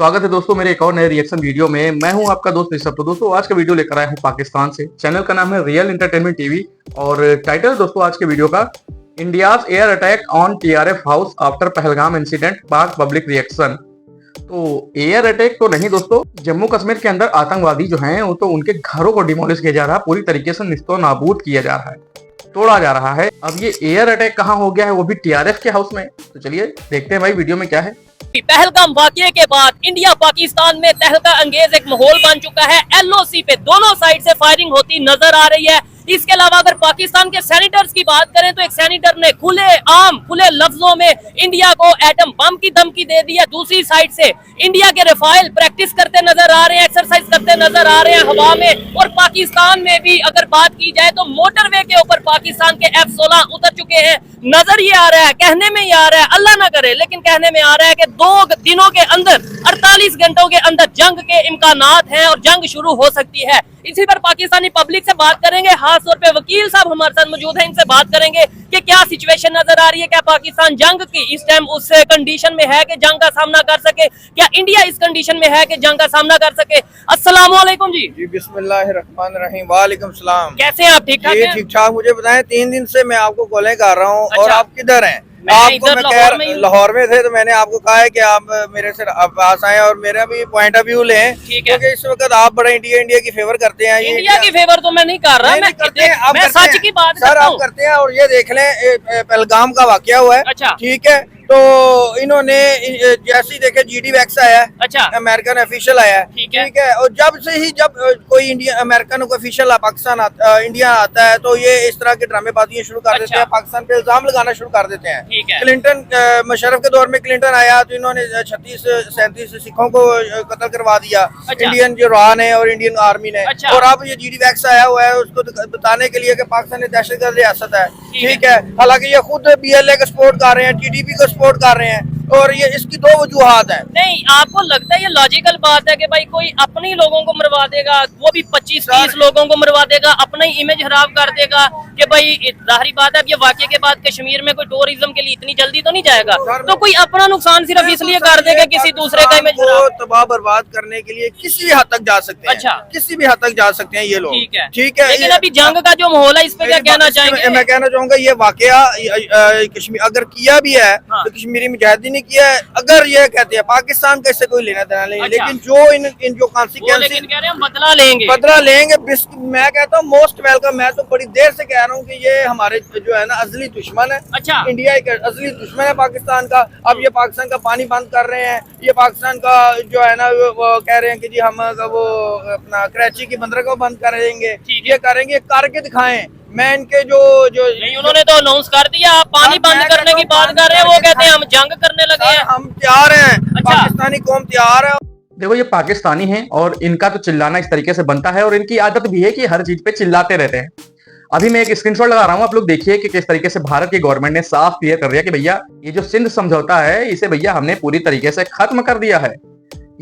स्वागत है दोस्तों मेरे एक और नए रिएक्शन वीडियो में। मैं हूं आपका दोस्त ऋषभ। तो दोस्तों आज का वीडियो लेकर आया हूं पाकिस्तान से। चैनल का नाम है रियल एंटरटेनमेंट टीवी और टाइटल दोस्तों आज के वीडियो का India's air attack on TRF house after Pahalgam incident, पाक पब्लिक रिएक्शन। तो एयर अटैक तो नहीं दोस्तों, जम्मू कश्मीर के अंदर आतंकवादी जो हैं वो तो उनके घरों को डिमोलिश किया जा रहा है, पूरी तरीके से निस्तो नाबूद किया जा रहा है, तोड़ा जा रहा है। अब ये एयर अटैक कहाँ हो गया है, वो भी टीआरएफ के हाउस में। तो चलिए देखते हैं भाई वीडियो में क्या है। पहलगाम वाकये के बाद इंडिया पाकिस्तान में तहलका अंगेज एक माहौल बन चुका है। एलओसी पे दोनों साइड से फायरिंग होती नजर आ रही है। इसके अलावा अगर पाकिस्तान के सेनेटर्स की बात करें तो एक सेनेटर ने खुले लफ्जों में इंडिया को एटम बम की धमकी दे दी है। दूसरी साइड से इंडिया के रफाइल प्रैक्टिस करते नजर आ रहे हैं, एक्सरसाइज करते नजर आ रहे हैं हवा में। और पाकिस्तान में भी अगर बात की जाए तो मोटरवे के ऊपर पाकिस्तान के F-16 उतर चुके हैं। नजर ये आ रहा है, कहने में ये आ रहा है, अल्लाह ना करे लेकिन कहने में आ रहा है कि 2 दिनों के अंदर 48 घंटों के अंदर जंग के इम्कानात हैं और जंग शुरू हो सकती है। इसी पर पाकिस्तानी पब्लिक से बात करेंगे। खास तौर पे वकील साहब हमारे साथ मौजूद हैं, इनसे बात करेंगे कि क्या सिचुएशन नजर आ रही है। क्या पाकिस्तान जंग की इस टाइम उस कंडीशन में है कि जंग का सामना कर सके, क्या इंडिया इस कंडीशन में है कि जंग का सामना कर सके। अस्सलाम वालेकुम जी। जी बिस्मिल्लाहिर्रहमानिर्रहीम। वालेकुम सलाम। कैसे हैं आप? ठीक ठाक हैं? ठीक ठाक। मुझे बताएं, 3 दिन से मैं आपको कॉलें कर रहा हूँ। अच्छा। और आप किधर हैं? आपको मैं लाहौर में थे तो मैंने आपको कहा है कि आप मेरे से पास आए और मेरा भी पॉइंट ऑफ व्यू लें, क्योंकि इस वक्त आप बड़ा इंडिया की फेवर करते हैं। इंडिया की फेवर तो मैं नहीं कर रहा, मैं सच की बात सर आप करते हैं। और ये देख लें, पहलगाम का वाकया हुआ है। अच्छा। ठीक है, तो इन्होंने जैसे ही देखे GD वैक्स आया है। अच्छा। अमेरिकन ऑफिशियल आया है। ठीक है। और जब कोई अमेरिकन ऑफिशियल पाकिस्तान इंडिया आता है तो ये इस तरह के ड्रामेबाजियां शुरू कर देते हैं, पाकिस्तान पे इल्जाम लगाना शुरू कर देते हैं। क्लिंटन मुशर्रफ के दौर में क्लिंटन आया तो इन्होंने 36-37 सिखों को कत्ल करवा दिया। इंडियन जो रॉन है और इंडियन आर्मी ने। और अब ये GD वैक्स आया हुआ है उसको बताने के लिए कि पाकिस्तान एक दहशतगर्द रियासत है। ठीक है। हालांकि ये खुद BLA को सपोर्ट कर रहे हैं, TDP को सपोर्ट कर रहे हैं। और ये इसकी 2 वजूहात है। नहीं, आपको लगता है ये लॉजिकल बात है कि भाई कोई अपने लोगों को मरवा देगा, वो भी 25-30 लोगों को मरवा देगा, अपना ही इमेज खराब कर देगा कि भाई जाहिर बात है अब ये वाकये के बाद कश्मीर में कोई टूरिज्म के लिए इतनी जल्दी तो नहीं जाएगा, तो कोई अपना नुकसान सिर्फ इसलिए कर देगा किसी दूसरे का इमेज तबाह बर्बाद करने के लिए किसी भी हद तक जा सकते हैं। अच्छा। किसी भी हद तक जा सकते हैं ये लोग। ठीक है। लेकिन अभी जंग का जो माहौल है इस पे क्या कहना चाहेंगे? मैं कहना चाहूंगा ये वाकया कश्मीर अगर किया भी है तो कश्मीरी मुजाहिदीन किया है। अगर ये कहते हैं पाकिस्तान का इससे कोई लेना देना नहीं। अच्छा। लेकिन जो इन जो कॉन्सिक्वेंसेस बदला लेंगे। मैं कहता हूँ मोस्ट वेलकम। मैं तो बड़ी देर से कह रहा हूँ कि ये हमारे जो है ना अजली दुश्मन है। अच्छा। इंडिया एक अजली दुश्मन है पाकिस्तान का। अब ये पाकिस्तान का पानी बंद कर रहे हैं, ये पाकिस्तान का जो है ना वो कह रहे हैं कि जी हम वो अपना कराची की बंदरगाह बंद करेंगे, ये करेंगे, करके दिखाएं। मैं इनके जो नहीं, उन्होंने तो अनाउंस कर दिया पानी बंद करने की बात कर रहे हैं। वो कहते हैं हम जंग करने लगे हैं, हम तैयार हैं। अच्छा। पाकिस्तानी कौम तैयार है। देखो ये पाकिस्तानी हैं और इनका तो चिल्लाना इस तरीके से बनता है और इनकी आदत भी है कि हर चीज पे चिल्लाते रहते हैं। अभी मैं एक स्क्रीनशॉट लगा रहा हूं, आप लोग देखिए कि किस तरीके से भारत की गवर्नमेंट ने साफ क्लियर कर दिया कि भैया ये जो सिंध समझौता है इसे भैया हमने पूरी तरीके से खत्म कर दिया है।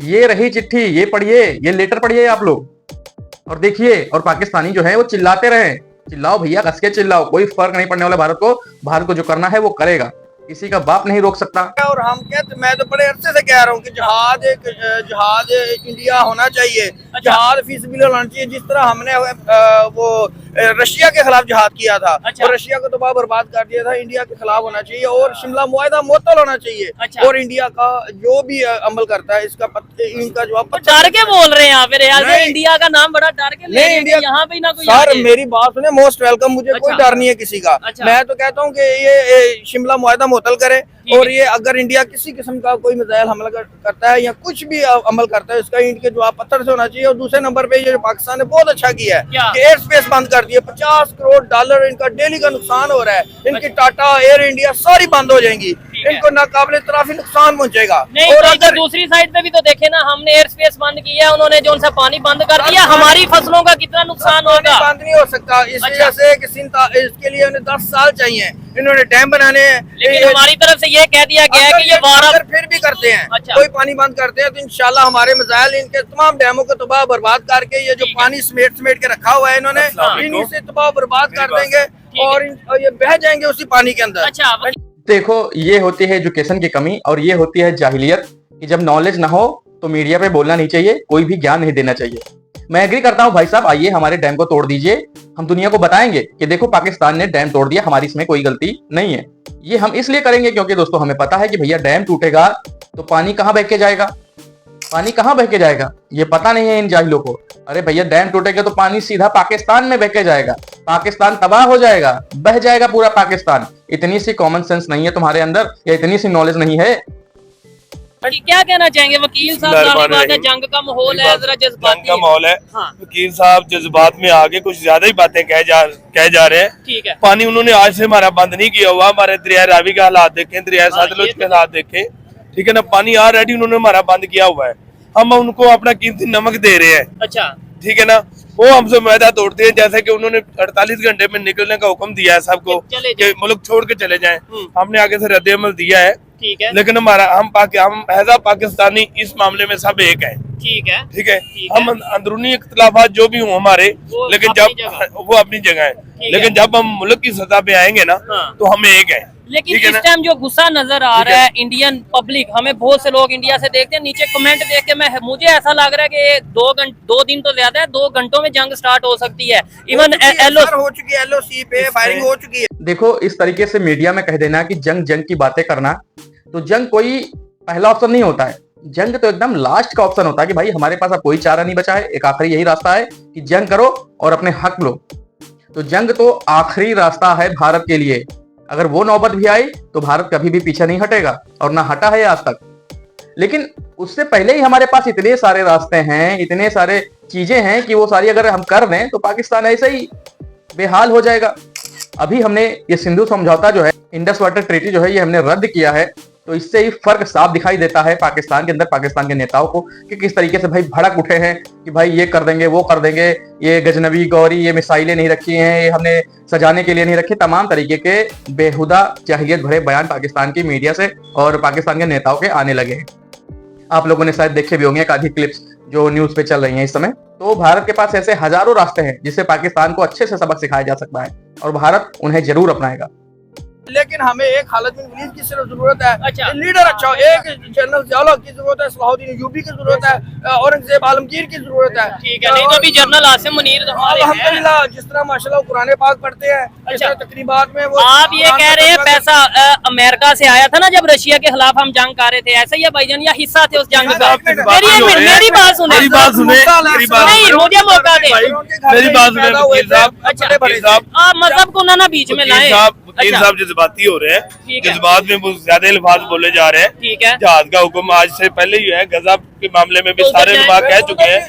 ये रही चिट्ठी, ये पढ़िए, ये लेटर पढ़िए आप लोग और देखिए। और पाकिस्तानी जो है वो चिल्लाते रहे, चिल्लाओ भैया, कस के चिल्लाओ, कोई फर्क नहीं पड़ने वाला भारत को जो करना है वो करेगा, किसी का बाप नहीं रोक सकता। और हम कहते, मैं तो बड़े अरसे से कह रहा हूँ कि जहाज इंडिया होना चाहिए। अच्छा। जहाज फीसबिल होना चाहिए, जिस तरह हमने वो रशिया के खिलाफ जहाद किया था। अच्छा। और रशिया को तबाह बर्बाद कर दिया था। इंडिया के खिलाफ होना चाहिए और शिमला मुआहदा मुअत्तल होना चाहिए। अच्छा। और इंडिया का जो भी अमल करता है इसका इनका जवाब डर के बोल रहे हैं। इंडिया का नाम बड़ा डर के नहीं, इंडिया यहाँ पे ना कोई। सर मेरी बात सुने, मोस्ट वेलकम। मुझे कोई डर नहीं है किसी का। मैं तो कहता हूँ कि ये शिमला मुआहदा मुअत्तल करे। और ये अगर इंडिया किसी किस्म का कोई मिसाइल हमला करता है या कुछ भी अमल करता है, इसका इनके जवाब पत्थर से होना चाहिए। और दूसरे नंबर पे ये पाकिस्तान ने बहुत अच्छा किया है कि एयर स्पेस बंद कर दिया। $50 करोड़ इनका डेली का नुकसान हो रहा है। इनकी टाटा, एयर इंडिया सारी बंद हो जाएंगी। इनको नाकाबिले तराफी नुकसान पहुंचेगा। और अगर दूसरी साइड पे भी तो देखे ना, हमने एयर स्पेस बंद किया, उन्होंने जो उनसे पानी बंद कर दिया, हमारी फसलों का कितना नुकसान होगा। बंद नहीं हो सकता इस वजह से कि इसके लिए उन्हें 10 साल चाहिए। इन्होंने डैम बनाने हैं, लेकिन हमारी तरफ से ये कह दिया गया है कि ये अगर फिर भी करते हैं। अच्छा। कोई पानी बंद करते हैं तो इंशाल्लाह हमारे मिसाइल इनके तमाम डैमों को तबाह बर्बाद करके ये जो पानी समेट के रखा हुआ है इन्होंने, इन्हीं से तबाह बर्बाद कर देंगे और ये बह जाएंगे उसी पानी के अंदर। अच्छा। देखो ये होती है एजुकेशन की कमी और ये होती है जाहिलियत कि जब नॉलेज ना हो तो मीडिया पे बोलना नहीं चाहिए, कोई भी ज्ञान नहीं देना चाहिए। मैं एग्री करता हूं भाई साहब, आइए हमारे डैम को तोड़ दीजिए, हम दुनिया को बताएंगे कि देखो पाकिस्तान ने डैम तोड़ दिया, हमारी इसमें कोई गलती नहीं है। ये हम इसलिए करेंगे क्योंकि दोस्तों हमें पता है कि भैया डैम टूटेगा तो पानी कहां बह के जाएगा, पानी कहां बह के जाएगा, ये पता नहीं है इन जाहिलों को। अरे भैया डैम टूटेगा तो पानी सीधा पाकिस्तान में बह के जाएगा, पाकिस्तान तबाह हो जाएगा, बह जाएगा पूरा पाकिस्तान। इतनी सी कॉमन सेंस नहीं है तुम्हारे अंदर, या इतनी सी नॉलेज नहीं है। क्या कहना चाहेंगे वकील साहब? जंग का माहौल है, जरा जज्बाती का माहौल है। वकील साहब जज्बात में आगे कुछ ज्यादा ही बातें कह जा रहे हैं। ठीक है। पानी उन्होंने आज से हमारा बंद नहीं किया हुआ, हमारे दरिया रावी का हालात देखें, दरिया सतलुज के हालात देखें, ठीक है ना। पानी ऑलरेडी उन्होंने हमारा बंद किया हुआ है, हम उनको अपना कीमती नमक दे रहे हैं। अच्छा, ठीक है ना। वो हमसे मैदा तोड़ते हैं, जैसे कि उन्होंने 48 घंटे में निकलने का हुक्म दिया है सबको कि मुल्क छोड़ के चले जाएं। हमने आगे से रद्द अमल दिया है, ठीक है। लेकिन हम हैजा पाकिस्तानी इस मामले में सब एक है। ठीक है, ठीक है। हम अंदरूनी इख्तलाफात जो भी हो हमारे, लेकिन जब वो अपनी जगह है, लेकिन जब हम मुल्क की सतह पे आएंगे ना तो हम एक है। लेकिन इस टाइम जो गुस्सा नजर आ रहा है इंडियन पब्लिक, हमें बहुत से लोग इंडिया से देखते हैं, नीचे कमेंट देख के मुझे ऐसा लग रहा है कि 2 दिन तो ज्यादा है, 2 घंटों में जंग स्टार्ट हो सकती है। इवन हो चुकी है, LOC पे फायरिंग हो चुकी है। देखो इस तरीके से मीडिया में कह देना कि जंग की बातें करना, तो जंग कोई पहला ऑप्शन नहीं होता है, जंग तो एकदम लास्ट का ऑप्शन होता है कि भाई हमारे पास अब कोई चारा नहीं बचा है, एक आखिरी यही रास्ता है कि जंग करो और अपने हक लो। तो जंग तो आखिरी रास्ता है भारत के लिए, अगर वो नौबत भी आई तो भारत कभी भी पीछे नहीं हटेगा और ना हटा है आज तक। लेकिन उससे पहले ही हमारे पास इतने सारे रास्ते हैं, इतने सारे चीजें हैं कि वो सारी अगर हम कर दें तो पाकिस्तान ऐसे ही बेहाल हो जाएगा। अभी हमने ये सिंधु समझौता जो है, इंडस वाटर ट्रीटी जो है, ये हमने रद्द किया है, तो इससे ही फर्क साफ दिखाई देता है पाकिस्तान के अंदर, पाकिस्तान के नेताओं को कि किस तरीके से भाई भड़क उठे हैं कि भाई ये कर देंगे, वो कर देंगे, ये गजनबी गौरी, ये मिसाइलें नहीं रखी हैं, ये हमने सजाने के लिए नहीं रखी। तमाम तरीके के बेहुदा जाहिलियत भरे बयान पाकिस्तान की मीडिया से और पाकिस्तान के नेताओं के आने लगे हैं। आप लोगों ने शायद देखे भी होंगे एक आधी क्लिप्स जो न्यूज पे चल रही हैं इस समय। तो भारत के पास ऐसे हजारों रास्ते हैं जिससे पाकिस्तान को अच्छे से सबक सिखाया जा सकता है और भारत उन्हें जरूर अपनाएगा। लेकिन हमें एक खालिद बिन वलीद की सिर्फ जरूरत है। अच्छा। लीडर अच्छा हो, एक जनरल ज़ियाउल्लाह की जरूरत है, सलाहुद्दीन अय्यूबी की जरूरत है, औरंगजेब आलमगीर की जरूरत है। ठीक है, नहीं तो अभी जनरल आसिम मुनीर अल्हम्दुलिल्लाह जिस तरह माशाल्लाह कुरान पाक पढ़ते हैं, अच्छा, तकरीबात में वो आप ये कह रहे हैं पैसा अमेरिका से आया था ना जब रशिया के खिलाफ हम जंग कर रहे थे, ऐसा ही है भाईजान, या हिस्सा थे उस जंग का? मेरी बात सुने, मेरी बात सुने, नहीं मुझे मौका दे, मेरी बात सुने वकील साहब। आप मजहब को ना बीच में लाए। वकील साहब जज्बाती हो रहे हैं, जज्बात में बहुत ज्यादा अल्फाज बोले जा रहे हैं। ठीक है। जहाज का हुक्म आज से पहले ही है, गजा के मामले में भी सारे लोग कह चुके हैं।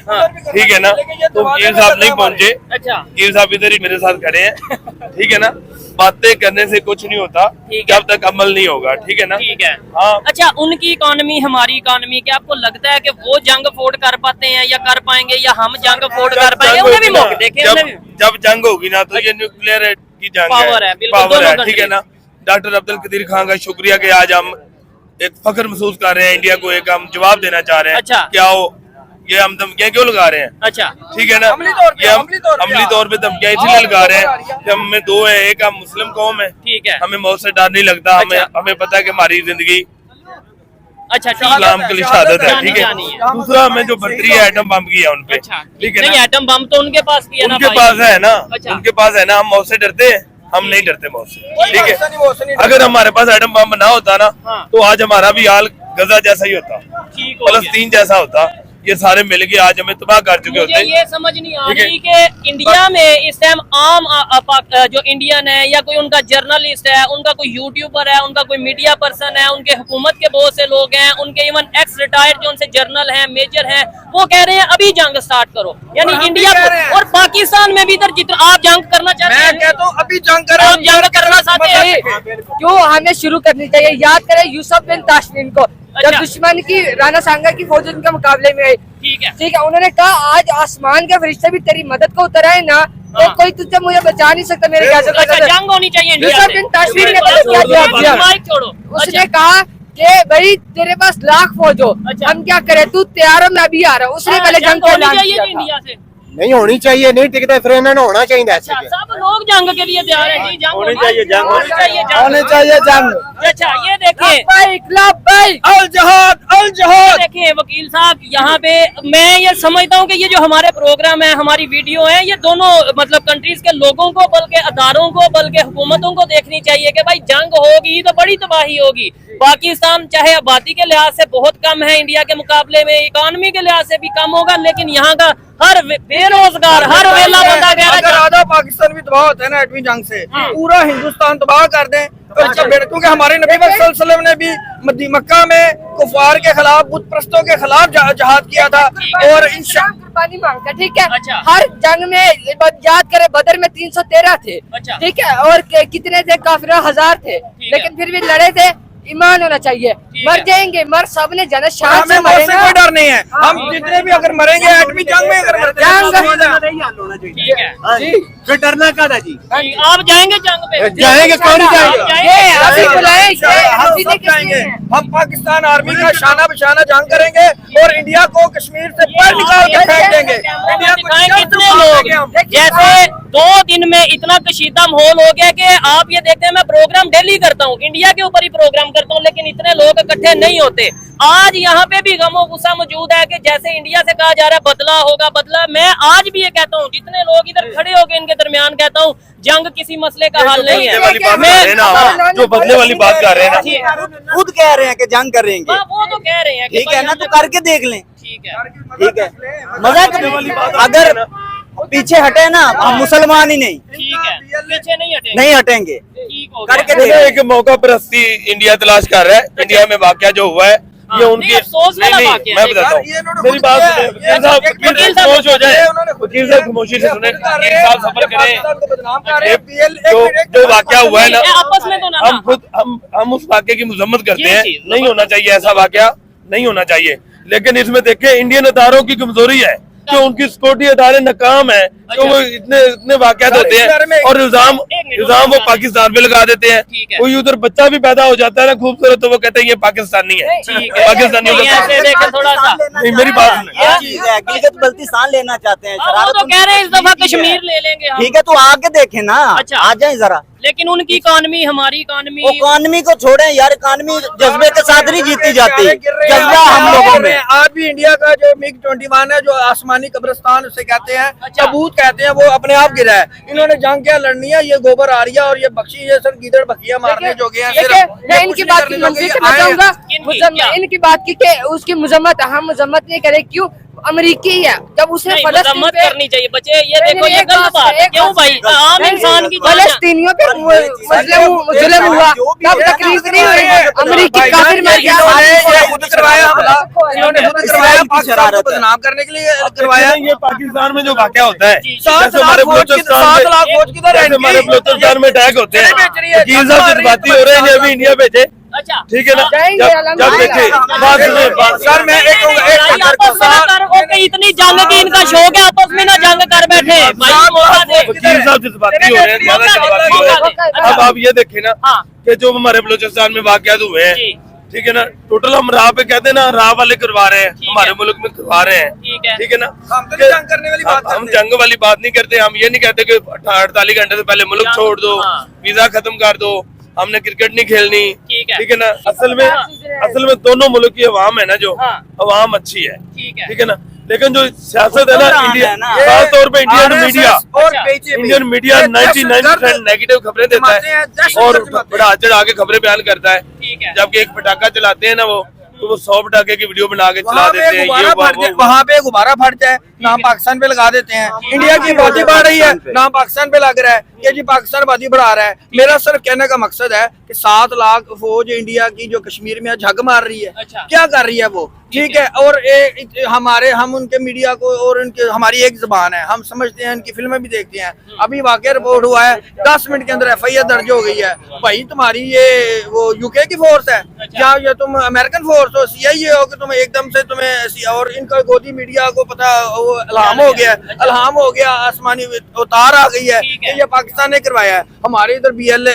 ठीक है ना। तो वकील साहब नहीं पहुंचे। अच्छा, वकील साहब इधर ही मेरे साथ खड़े हैं। ठीक है ना। बातें करने से कुछ नहीं होता जब तक अमल नहीं होगा। ठीक है ना। ठीक है। हाँ। अच्छा, उनकी इकोनॉमी हमारी इकोनॉमी, क्या आपको लगता है कि वो जंग फोड़ कर पाते हैं या कर पाएंगे, या हम जंग फोड़ कर पाएंगे? उन्हें भी मौके देखे। जब जंग होगी ना तो ये न्यूक्लियर की जंग पावर है, पावर है। ठीक है ना। डॉक्टर अब्दुल कदीर खान का शुक्रिया कि आज हम एक फख्र महसूस कर रहे हैं, इंडिया को एक हम जवाब देना चाह रहे हैं। अच्छा। क्या हो ये हम धमकियां क्यों लगा रहे हैं? अच्छा, ठीक है ना। ये हम अमली तौर पे धमकियां इसलिए लगा रहे हैं कि हम में 2 है, एक हम मुस्लिम कौम है। ठीक है। हमें मौत से डर नहीं लगता। हमें पता है कि हमारी जिंदगी अच्छा इस्लाम के लिए शहादत है। ठीक है। दूसरा हमें जो बंदरी है एटम बम की है उनपे। ठीक है ना। एटम बम तो उनके पास भी है ना, उनके पास है ना। उनके पास है ना। हम मौत से डरते हैं? हम नहीं डरते मौत से। ठीक है। अगर हमारे पास एटम बम ना होता ना तो आज हमारा भी हाल गजा जैसा ही होता, फलस्तीन जैसा होता। ये सारे मिलके आज हमें तबाह कर चुके होते हैं। ये समझ नहीं आ रही कि इंडिया में इस टाइम आम जो इंडियन है या कोई उनका जर्नलिस्ट है, उनका कोई यूट्यूबर है, उनका कोई मीडिया पर्सन है, उनके हुकूमत के बहुत से लोग हैं, उनके इवन एक्स रिटायर्ड जो उनसे जर्नल हैं, मेजर हैं, वो कह रहे हैं अभी जंग स्टार्ट करो। यानी इंडिया और पाकिस्तान में भी इधर जितना आप जंग करना चाहते हैं, मैं कहता हूँ अभी जंग करो। आप जंग करना चाहते हैं, क्यों हमें शुरू करनी चाहिए। याद करें यूसुफ बिन ताशफीन को, जब दुश्मन की राणा सांगा की फौज उनके मुकाबले में आई। ठीक है। ठीक है। उन्होंने कहा आज आसमान के फरिश्ते भी तेरी मदद को उतर आए ना, तो कोई तुझे मुझे बचा नहीं सकता। मेरे क्या जंग होनी चाहिए इंडिया से। यूसुफ बिन ताशफीन ने क्या जवाब दिया? उसने कहा कि भाई तेरे पास लाख फौज हो, हम क्या करें, तू तैयार हो मैं भी आ रहा हूँ। उसने पहले जंग को ऐलान किया था। नहीं होनी चाहिए, नहीं टिकते फिर इन्होंने होना चाहिए ऐसे। अच्छा, सब लोग जंग के लिए तैयार है जी, जंग होनी चाहिए, जंग होनी चाहिए, होने चाहिए जंग। अच्छा ये देखिए, अल जहाद देखिए वकील साहब, यहाँ पे मैं ये समझता हूँ कि ये जो हमारे प्रोग्राम है, हमारी वीडियो है, ये दोनों मतलब कंट्रीज के लोगों को, बल्कि अदारों को, बल्कि हुकूमतों को देखनी चाहिए कि भाई जंग होगी तो बड़ी तबाही होगी। पाकिस्तान चाहे आबादी के लिहाज से बहुत कम है इंडिया के मुकाबले में, इकोनॉमी के लिहाज से भी कम होगा, लेकिन यहाँ का हर बेरोजगार, हर वेला बंदा कह रहा अगर है आधा पाकिस्तान भी तबाह होता है ना एटमी जंग से, पूरा हिंदुस्तान तबाह कर दें तो अच्छा बेटा, क्योंकि हमारे नबी पाक सल्लल्लाहु अलैहि वसल्लम ने भी मक्का में कुफार के खिलाफ, बुत परस्तों के खिलाफ जहाद किया था। और कुर्बानी मांगता, ठीक है। अच्छा। हर जंग में याद करें, बदर में 313 थे, अच्छा। ठीक है, और कितने थे काफिर, 1000 थे, लेकिन फिर भी लड़े थे। ईमान होना चाहिए, मर जाएंगे, मर सबने जाना, शान हमें से मौत से मरेगा। कोई डर नहीं है, हम जितने भी अगर मरेंगे एटमी जंग में, अगर मरते हैं ठीक है जी फिर डरना का था जी। जी, आप जाएंगे जंग पे? जाएंगे, क्यों नहीं जाएंगे? ये अभी बुलाए, हम सब जाएंगे। हम पाकिस्तान आर्मी का शाना बशाना जंग करेंगे और इंडिया को कश्मीर से बाहर निकाल के फेंक देंगे। इंडिया को दिखाएं जल्द कितने से लोग, जल्द जैसे 2 दिन में इतना कशीदा माहौल हो गया कि आप ये देखते हैं, मैं प्रोग्राम डेली करता हूँ, इंडिया के ऊपर ही प्रोग्राम करता हूँ, लेकिन इतने लोग इकट्ठे नहीं होते। आज यहाँ पे भी गमो गुस्सा मौजूद है कि जैसे इंडिया से कहा जा रहा है बदला होगा, बदला। मैं आज भी ये कहता हूँ, जितने लोग इधर खड़े होकर इनके दरमियान कहता हूँ, जंग किसी मसले का हल नहीं है। वाली बात कर रहे हैं ना, जो बदले वाली बात कर रहे हैं ना, खुद कह रहे हैं कि जंग करेंगे, वो तो कह रहे हैं कि ठीक है ना, तो करके देख लें। ठीक है, ठीक है, मजाक अगर पीछे हटे ना, हम मुसलमान ही नहीं, ठीक है, पीछे नहीं हटेंगे, नहीं हटेंगे, ठीक हो गया। करके देखो, देख। एक मौका परस्ती इंडिया तलाश कर रहा है। इंडिया में वाकया जो हुआ है ये उनकी नहीं, अफसोस वाला वाकया मैं है। बताता ये इन्होंने हूँ, मेरी खुद बात किया सुने है। वकील साहब, वकील वकील साहब खामोश हो जाए, उन्होंने खुद वकील किया। साहब खामोशी से सुने, कर रहे वकील हैं, साहब सफर करें। पाकिस्तान को बदनाम कर रहे हैं। जो वाकया हुआ है ना, आपस में तो ना हम खुद हम उस वाकये की मजम्मत करते जी, हैं, जी, नहीं होना चाहिए ऐसा वाकया, नहीं होना चाहिए। लेकिन इसमें देखे इंडियन अदारों की कमजोरी है कि उनकी सिक्योरिटी अदारे नाकाम है, तो वो इतने वाकयात होते हैं और इल्जाम वो पाकिस्तान पे लगा देते हैं। ठीक है। कोई उधर बच्चा भी पैदा हो जाता है ना खूबसूरत, तो वो कहते हैं ये पाकिस्तानी है, ठीक है, पाकिस्तानियों नहीं, का ऐसे देखें थोड़ा सा, नहीं, मेरी बात सुने। ये चीज है, गिलगित बल्तिस्तान लेना चाहते हैं, वो शरारत तो कह रहे हैं इस उनकी दफा की है। कश्मीर ले लेंगे हम। ठीक है, तो आके देखें ना, अच्छा। आ जाए जरा। लेकिन उनकी इकोनॉमी, हमारी इकोनॉमी, इकोनॉमी को छोड़े यार, इकोनॉमी जज्बे के साथ नहीं जीती जाती, जज्बा हम लोगों में। आज भी इंडिया का जो MiG-21 है, जो आसमानी कब्रिस्तान उसे कहते हैं, अच्छा। सबूत कहते हैं, वो अपने आप गिरा है। इन्होंने जंग क्या लड़नी है, ये गोबर आ रही है और ये बख्शी, ये सर गीदड़ बखिया मारने जो गए हैं। ठीक है, मैं इनकी बात की मंजूरी करना चाहूंगा। इनकी बात की कि उसकी मजम्मत, हम मजम्मत नहीं करें, क्यों? अमरीकी है, जब उसे नहीं, फलस्तीन मजम्मत पे करनी चाहिए बच्चे, ये नहीं, देखो नहीं, ये एक गलत बात बात है। एक क्यों बात भाई, आम इंसान की जान है। फलस्तीनियों पे जुल्म हुआ, तब तकलीफ नहीं हुई। अमरीकी काफिर मर गया, इन्होंने खुद करवाया हमला, इन्होंने खुद करवाया, पाकिस्तान को बदनाम करने के लिए करवाया। ये पाकिस्तान में जो वाकया होता है, सात जैसे हमारे लाख फौज किधर है जैसे हमारे इनकी? बलूचिस्तान में अटैक होते हैं, बेच रही है, वकील साहब जज्बाती हो रहे हैं, ये अभी इंडिया भेजे, अच्छा, ठीक है ना। जाएंगे, जब देखिए बात सुने, सर मैं एक भाई आपस में ना कर, ओके, इतनी जंग की इनका शौक है, आपस में ना जंग कर बैठे भाई, मौका दे। वकील साहब जज्बाती हो रहे हैं, ज्यादा जज्बाती हो रहे हैं। अब आप ये देखे ना हाँ। कि जो हमारे बलूचिस्तान में वाकयात हुए हैं, जी। ठीक है ना, टोटल हम राह पे कहते हैं ना, राह वाले करवा रहे हैं, ठीक है। हमारे मुल्क में करवा रहे हैं, ठीक है। ठीक है ना। हम तो जंग करने वाली बात हम करते हैं। जंग वाली बात नहीं करते, हम ये नहीं कहते कि 48 घंटे से पहले मुल्क जंग, छोड़ दो, हाँ। वीजा खत्म कर दो, हमने क्रिकेट नहीं खेलनी, ठीक है। ना। असल में दोनों मुल्क की अवाम है ना, जो हाँ। अवाम अच्छी है, ठीक है। ना। लेकिन जो सियासत है ना, हुक्मरान इंडिया, है ना। खास तौर पे इंडियन RSS मीडिया, और अच्छा। BJP, इंडियन मीडिया ये 99% नेगेटिव खबरें देता जमाते हैं, है दहशत और जमाते हैं। बढ़ा चढ़ा के खबरें बयान करता है। ठीक है। जबकि एक पटाखा चलाते हैं ना वो, तो वो 100 पटाखे की वीडियो बना के चला देते हैं। ये वहाँ पे गुब्बारा फट जाए, नाम पाकिस्तान पे लगा देते हैं। इंडिया की आबादी बढ़ रही है, नाम पाकिस्तान पे लग रहा है कि जी पाकिस्तान आबादी बढ़ा रहा है। मेरा सिर्फ कहने का मकसद है कि 7 लाख फौज इंडिया की जो कश्मीर में झग मार रही है, अच्छा। क्या कर रही है वो, ठीक है। और हम उनके मीडिया को और उनके, हमारी एक जुबान है, हम समझते हैं, उनकी फिल्में भी देखते हैं। अभी वाकई रिपोर्ट हुआ है, 10 मिनट के अंदर FIR दर्ज हो गई है। भाई तुम्हारी ये वो UK की फोर्स है या ये तुम अमेरिकन फोर्स हो, CIA हो, कि तुम एकदम से तुम्हें, और इनका गोदी मीडिया को पता वो इल्हाम हो गया, इल्हाम हो गया, आसमानी उतार आ गई है कि ये पाकिस्तान ने करवाया है। हमारे इधर BL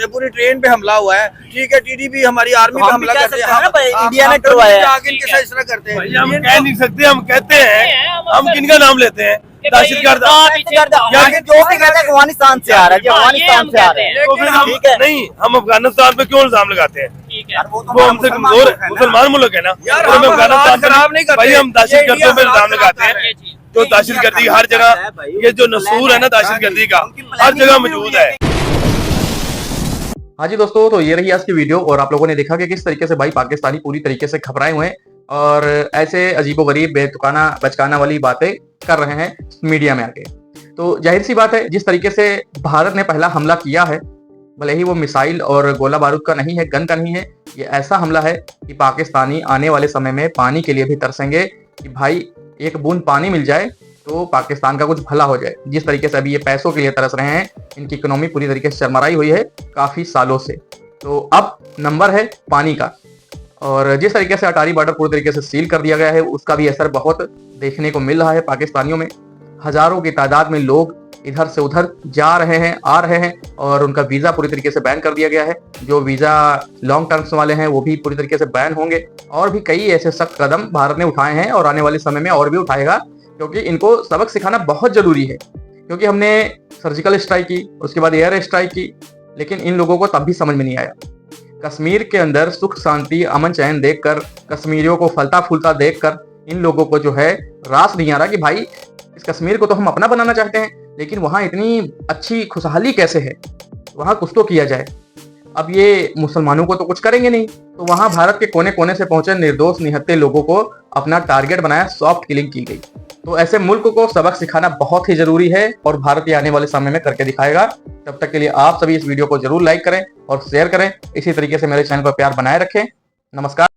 पूरी ट्रेन पे हमला हुआ है, ठीक है। TDP हमारी आर्मी पे हमला करते हैं, इंडिया ने करवाया है। इनके साथ इस तरह करते हैं। हम कह नहीं सकते, हम कहते हैं, हम किनका नाम लेते हैं, दहशतगर्द जो भी कहते हैं अफगानिस्तान से आ रहा है, अफगानिस्तान से आ रहा है। तो फिर हम नहीं, हम अफगानिस्तान पे क्यों इल्जाम लगाते हैं? ठीक है, वो हमसे कमजोर मुसलमान मुल्क है ना, यार, हम हम अफगानिस्तान खराब नहीं करते। भाई हम दहशतगर्दों पे इल्जाम लगाते हैं। जी, जी। जो दहशतगर्दी हर जगह, ये जो नसूर है ना दहशतगर्दी का, हर जगह मौजूद है। हाँ जी दोस्तों, तो ये रही आज की वीडियो और आप लोगों ने देखा कि किस तरीके से भाई पाकिस्तानी पूरी तरीके से घबराए हुए हैं और ऐसे अजीबोगरीब बेतुकाना बचकाना वाली बातें कर रहे हैं मीडिया में आके। तो जाहिर सी बात है, जिस तरीके से भारत ने पहला हमला किया है, भले ही वो मिसाइल और गोला बारूद का नहीं है, गन का नहीं है, ये ऐसा हमला है कि पाकिस्तानी आने वाले समय में पानी के लिए भी तरसेंगे कि भाई एक बूंद पानी मिल जाए तो पाकिस्तान का कुछ भला हो जाए। जिस तरीके से अभी ये पैसों के लिए तरस रहे हैं, इनकी इकोनॉमी पूरी तरीके से चरमराई हुई है काफी सालों से। तो अब नंबर है पानी का, और जिस तरीके से अटारी बॉर्डर पूरी तरीके से सील कर दिया गया है, उसका भी असर बहुत देखने को मिल रहा है पाकिस्तानियों में। हजारों की तादाद में लोग इधर से उधर जा रहे हैं, आ रहे हैं, और उनका वीजा पूरी तरीके से बैन कर दिया गया है। जो वीजा लॉन्ग टर्म्स वाले हैं वो भी पूरी तरीके से बैन होंगे, और भी कई ऐसे सख्त कदम भारत ने उठाए हैं और आने वाले समय में और भी उठाएगा, क्योंकि इनको सबक सिखाना बहुत जरूरी है। क्योंकि हमने सर्जिकल स्ट्राइक की, उसके बाद एयर स्ट्राइक की, लेकिन इन लोगों को तब भी समझ में नहीं आया। कश्मीर के अंदर सुख शांति अमन चैन देखकर, कश्मीरियों को फलता फूलता देखकर इन लोगों को जो है रास नहीं आ रहा कि भाई इस कश्मीर को तो हम अपना बनाना चाहते हैं, लेकिन वहां इतनी अच्छी खुशहाली कैसे है, वहां कुछ तो किया जाए। अब ये मुसलमानों को तो कुछ करेंगे नहीं, तो वहां भारत के कोने कोने से पहुंचे निर्दोष निहत्थे लोगों को अपना टारगेट बनाया, सॉफ्ट किलिंग की गई। तो ऐसे मुल्क को सबक सिखाना बहुत ही जरूरी है और भारत ये आने वाले समय में करके दिखाएगा। तब तक के लिए आप सभी इस वीडियो को जरूर लाइक करें और शेयर करें। इसी तरीके से मेरे चैनल पर प्यार बनाए रखें। नमस्कार।